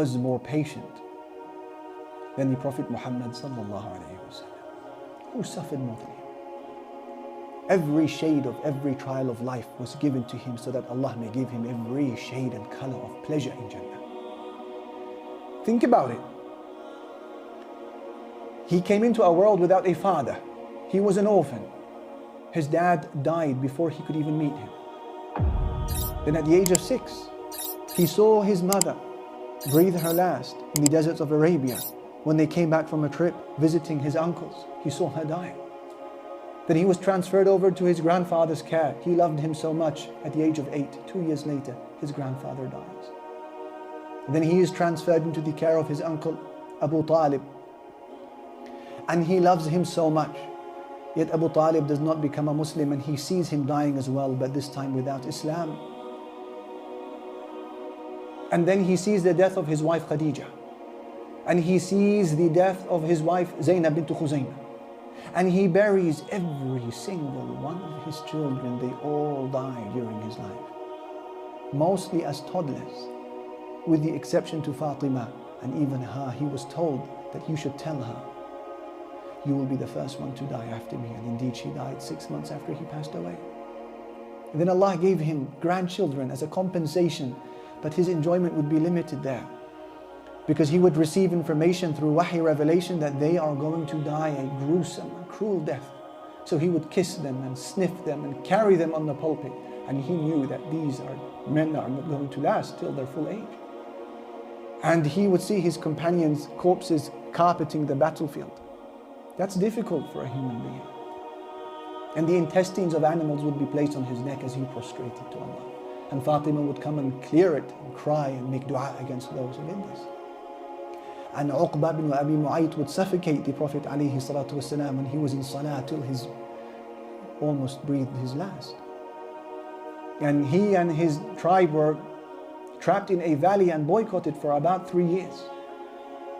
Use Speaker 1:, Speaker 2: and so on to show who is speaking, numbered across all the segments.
Speaker 1: was more patient than the Prophet Muhammad sallallahu alaihi wasallam? Who suffered more than him? Every shade of every trial of life was given to him so that Allah may give him every shade and color of pleasure in Jannah. Think about it. He came into our world without a father. He was an orphan. His dad died before he could even meet him. Then at the age of 6, he saw his mother breathe her last in the deserts of Arabia. When they came back from a trip visiting his uncles, he saw her die. Then he was transferred over to his grandfather's care. He loved him so much. At the age of 8, 2 years later, his grandfather dies. Then he is transferred into the care of his uncle Abu Talib. And he loves him so much. Yet Abu Talib does not become a Muslim, and he sees him dying as well, but this time without Islam. And then he sees the death of his wife Khadija. And he sees the death of his wife Zainab bint Khuzaymah. And he buries every single one of his children. They all die during his life. Mostly as toddlers, with the exception to Fatima. And even her, he was told that you should tell her, you will be the first one to die after me. And indeed she died 6 months after he passed away. And then Allah gave him grandchildren as a compensation, but his enjoyment would be limited there, because he would receive information through wahi revelation that they are going to die a gruesome, cruel death. So he would kiss them and sniff them and carry them on the pulpit. And he knew that these are men that are not going to last till their full age. And he would see his companions' corpses carpeting the battlefield. That's difficult for a human being. And the intestines of animals would be placed on his neck as he prostrated to Allah. And Fatima would come and clear it and cry and make dua against those who did this. And Uqba bin Abi Mu'ayt would suffocate the Prophet ﷺ when he was in salah till he almost breathed his last. And he and his tribe were trapped in a valley and boycotted for about 3 years.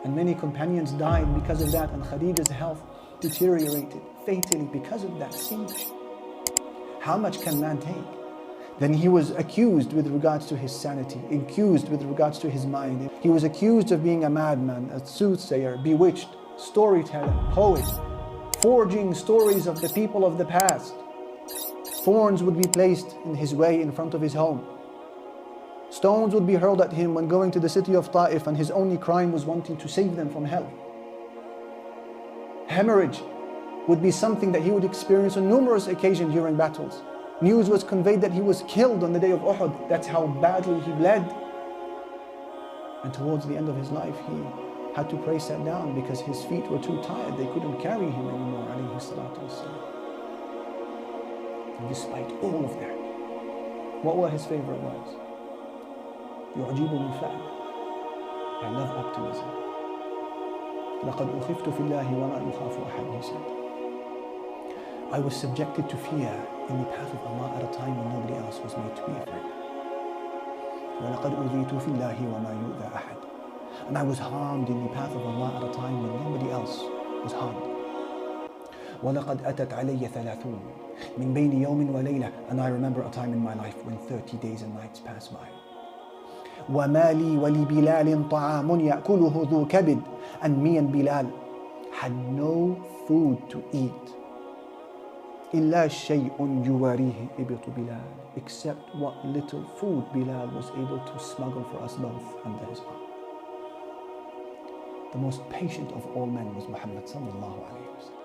Speaker 1: And many companions died because of that, and Khadija's health deteriorated fatally because of that siege. How much can man take? Then he was accused with regards to his sanity, accused with regards to his mind. He was accused of being a madman, a soothsayer, bewitched, storyteller, poet, forging stories of the people of the past. Thorns would be placed in his way in front of his home. Stones would be hurled at him when going to the city of Ta'if, and his only crime was wanting to save them from hell. Hemorrhage would be something that he would experience on numerous occasions during battles. News was conveyed that he was killed on the day of Uhud. That's how badly he bled. And towards the end of his life, he had to pray sat down because his feet were too tired. They couldn't carry him anymore, alayhi salatu wassalam. And despite all of that, what were his favorite words? يعجبني الفعل. I love optimism. لقد أخفت في الله وما يخاف أحد, he said. I was subjected to fear in the path of Allah at a time when nobody else was made to be afraid. وَلَقَدْ أُوذِيتُ فِي اللَّهِ وَمَا يُؤْذَى أَحَدٍ. And I was harmed in the path of Allah at a time when nobody else was harmed. وَلَقَدْ أَتَتْ عَلَيَّ 30 مِنْ بَيْنِ يَوْمٍ وَلَيْلَةٍ. And I remember a time in my life when 30 days and nights passed by. وَمَا لِي وَلِبِلَالٍ طَعَامٌ يَأْكُلُهُ ذُو كَبِدٍ. And me and Bilal had no food to eat. إِلَّا شَيْءٌ يُوَارِيهِ إِبِطُ بِلَالٍ. Except what little food Bilal was able to smuggle for us both under his arm. The most patient of all men was Muhammad sallallahu alayhi wa sallam.